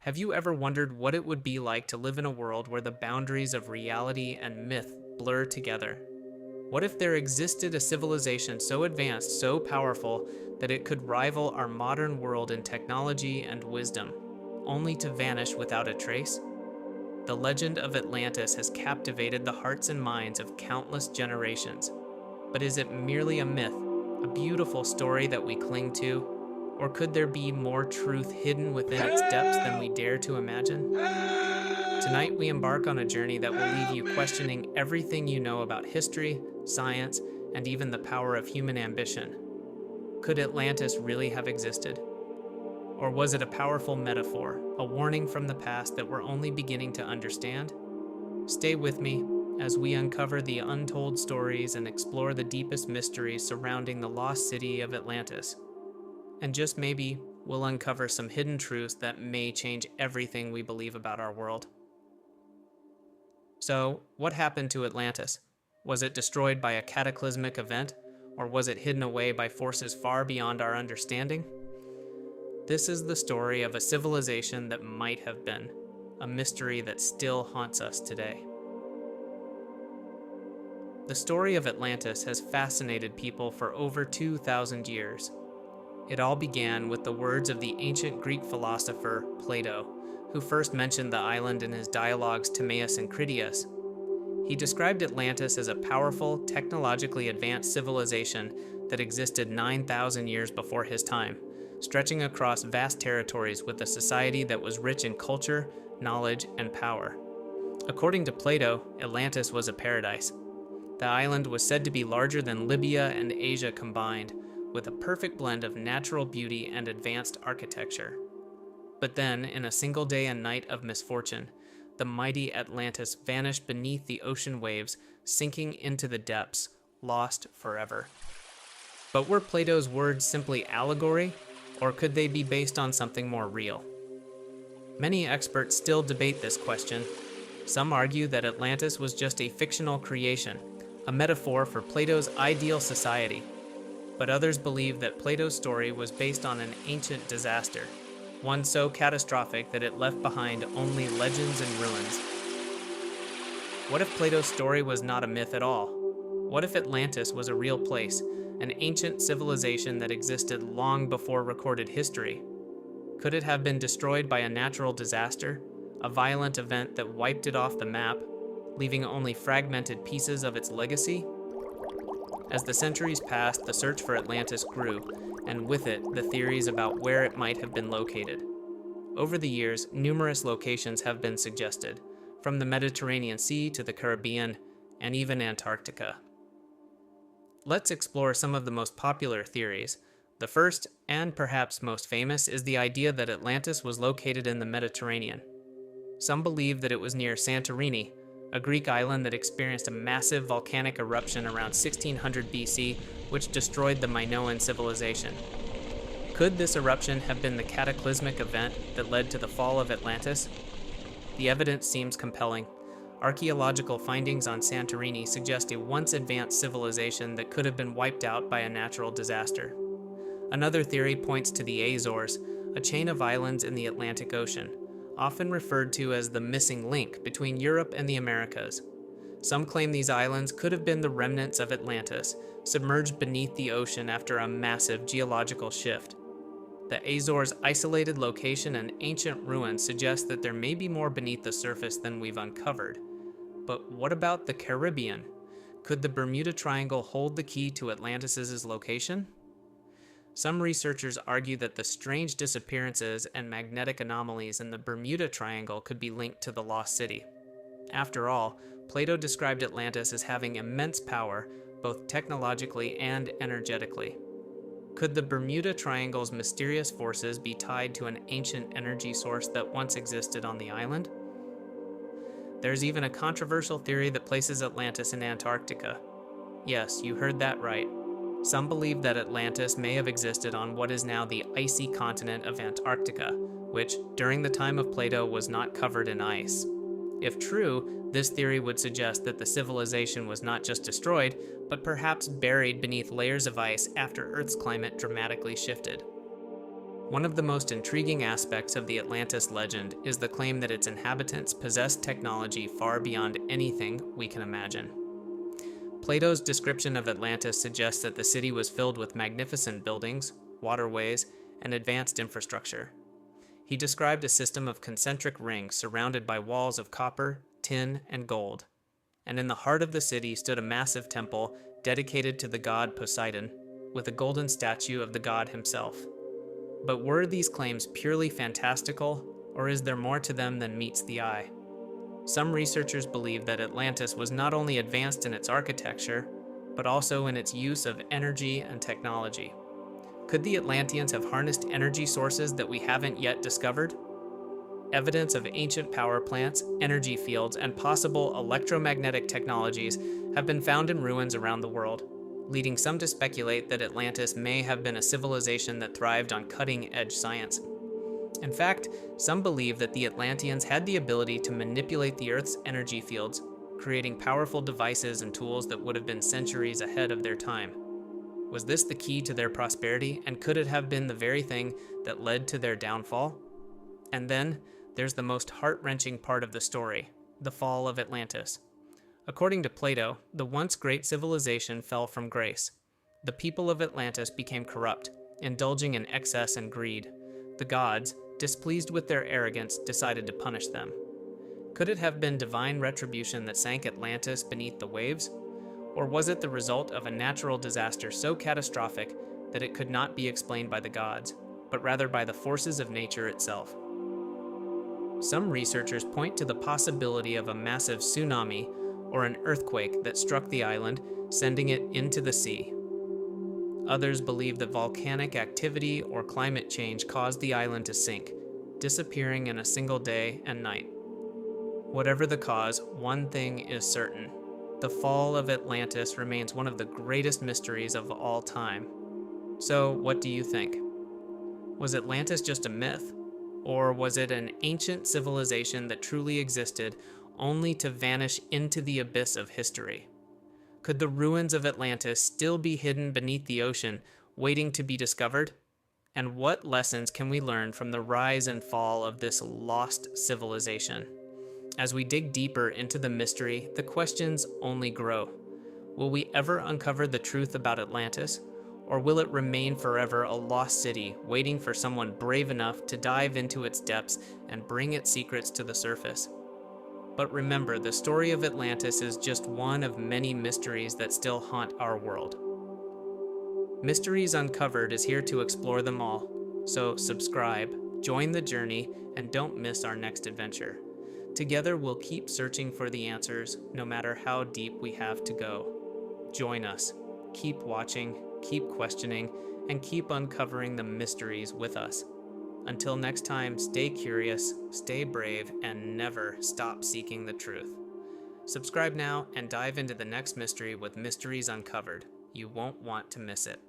Have you ever wondered what it would be like to live in a world where the boundaries of reality and myth blur together? What if there existed a civilization so advanced, so powerful, that it could rival our modern world in technology and wisdom, only to vanish without a trace? The legend of Atlantis has captivated the hearts and minds of countless generations. But is it merely a myth, a beautiful story that we cling to? Or could there be more truth hidden within its depths than we dare to imagine? Tonight, we embark on a journey that will leave you questioning everything you know about history, science, and even the power of human ambition. Could Atlantis really have existed? Or was it a powerful metaphor, a warning from the past that we're only beginning to understand? Stay with me as we uncover the untold stories and explore the deepest mysteries surrounding the lost city of Atlantis. And just maybe, we'll uncover some hidden truths that may change everything we believe about our world. So, what happened to Atlantis? Was it destroyed by a cataclysmic event, or was it hidden away by forces far beyond our understanding? This is the story of a civilization that might have been, a mystery that still haunts us today. The story of Atlantis has fascinated people for over 2,000 years. It all began with the words of the ancient Greek philosopher Plato, who first mentioned the island in his dialogues Timaeus and Critias. He described Atlantis as a powerful, technologically advanced civilization that existed 9,000 years before his time, stretching across vast territories with a society that was rich in culture, knowledge, and power. According to Plato, Atlantis was a paradise. The island was said to be larger than Libya and Asia combined, with a perfect blend of natural beauty and advanced architecture. But then, in a single day and night of misfortune, the mighty Atlantis vanished beneath the ocean waves, sinking into the depths, lost forever. But were Plato's words simply allegory, or could they be based on something more real? Many experts still debate this question. Some argue that Atlantis was just a fictional creation, a metaphor for Plato's ideal society. But others believe that Plato's story was based on an ancient disaster, one so catastrophic that it left behind only legends and ruins. What if Plato's story was not a myth at all? What if Atlantis was a real place, an ancient civilization that existed long before recorded history? Could it have been destroyed by a natural disaster, a violent event that wiped it off the map, leaving only fragmented pieces of its legacy? As the centuries passed, the search for Atlantis grew, and with it, the theories about where it might have been located. Over the years, numerous locations have been suggested, from the Mediterranean Sea to the Caribbean, and even Antarctica. Let's explore some of the most popular theories. The first, and perhaps most famous, is the idea that Atlantis was located in the Mediterranean. Some believe that it was near Santorini, a Greek island that experienced a massive volcanic eruption around 1600 BC, which destroyed the Minoan civilization. Could this eruption have been the cataclysmic event that led to the fall of Atlantis? The evidence seems compelling. Archaeological findings on Santorini suggest a once advanced civilization that could have been wiped out by a natural disaster. Another theory points to the Azores, a chain of islands in the Atlantic Ocean, often referred to as the missing link between Europe and the Americas. Some claim these islands could have been the remnants of Atlantis, submerged beneath the ocean after a massive geological shift. The Azores' isolated location and ancient ruins suggest that there may be more beneath the surface than we've uncovered. But what about the Caribbean? Could the Bermuda Triangle hold the key to Atlantis' location? Some researchers argue that the strange disappearances and magnetic anomalies in the Bermuda Triangle could be linked to the lost city. After all, Plato described Atlantis as having immense power, both technologically and energetically. Could the Bermuda Triangle's mysterious forces be tied to an ancient energy source that once existed on the island? There's even a controversial theory that places Atlantis in Antarctica. Yes, you heard that right. Some believe that Atlantis may have existed on what is now the icy continent of Antarctica, which, during the time of Plato, was not covered in ice. If true, this theory would suggest that the civilization was not just destroyed, but perhaps buried beneath layers of ice after Earth's climate dramatically shifted. One of the most intriguing aspects of the Atlantis legend is the claim that its inhabitants possessed technology far beyond anything we can imagine. Plato's description of Atlantis suggests that the city was filled with magnificent buildings, waterways, and advanced infrastructure. He described a system of concentric rings surrounded by walls of copper, tin, and gold. And in the heart of the city stood a massive temple dedicated to the god Poseidon, with a golden statue of the god himself. But were these claims purely fantastical, or is there more to them than meets the eye? Some researchers believe that Atlantis was not only advanced in its architecture, but also in its use of energy and technology. Could the Atlanteans have harnessed energy sources that we haven't yet discovered? Evidence of ancient power plants, energy fields, and possible electromagnetic technologies have been found in ruins around the world, leading some to speculate that Atlantis may have been a civilization that thrived on cutting-edge science. In fact, some believe that the Atlanteans had the ability to manipulate the Earth's energy fields, creating powerful devices and tools that would have been centuries ahead of their time. Was this the key to their prosperity, and could it have been the very thing that led to their downfall? And then, there's the most heart-wrenching part of the story, the fall of Atlantis. According to Plato, the once great civilization fell from grace. The people of Atlantis became corrupt, indulging in excess and greed. The gods, displeased with their arrogance, decided to punish them. Could it have been divine retribution that sank Atlantis beneath the waves? Or was it the result of a natural disaster so catastrophic that it could not be explained by the gods, but rather by the forces of nature itself? Some researchers point to the possibility of a massive tsunami or an earthquake that struck the island, sending it into the sea. Others believe that volcanic activity or climate change caused the island to sink, disappearing in a single day and night. Whatever the cause, one thing is certain. The fall of Atlantis remains one of the greatest mysteries of all time. So, what do you think? Was Atlantis just a myth? Or was it an ancient civilization that truly existed, only to vanish into the abyss of history? Could the ruins of Atlantis still be hidden beneath the ocean, waiting to be discovered? And what lessons can we learn from the rise and fall of this lost civilization? As we dig deeper into the mystery, the questions only grow. Will we ever uncover the truth about Atlantis? Or will it remain forever a lost city, waiting for someone brave enough to dive into its depths and bring its secrets to the surface? But remember, the story of Atlantis is just one of many mysteries that still haunt our world. Mysteries Uncovered is here to explore them all. So subscribe, join the journey, and don't miss our next adventure. Together we'll keep searching for the answers, no matter how deep we have to go. Join us. Keep watching, keep questioning, and keep uncovering the mysteries with us. Until next time, stay curious, stay brave, and never stop seeking the truth. Subscribe now and dive into the next mystery with Mysteries Uncovered. You won't want to miss it.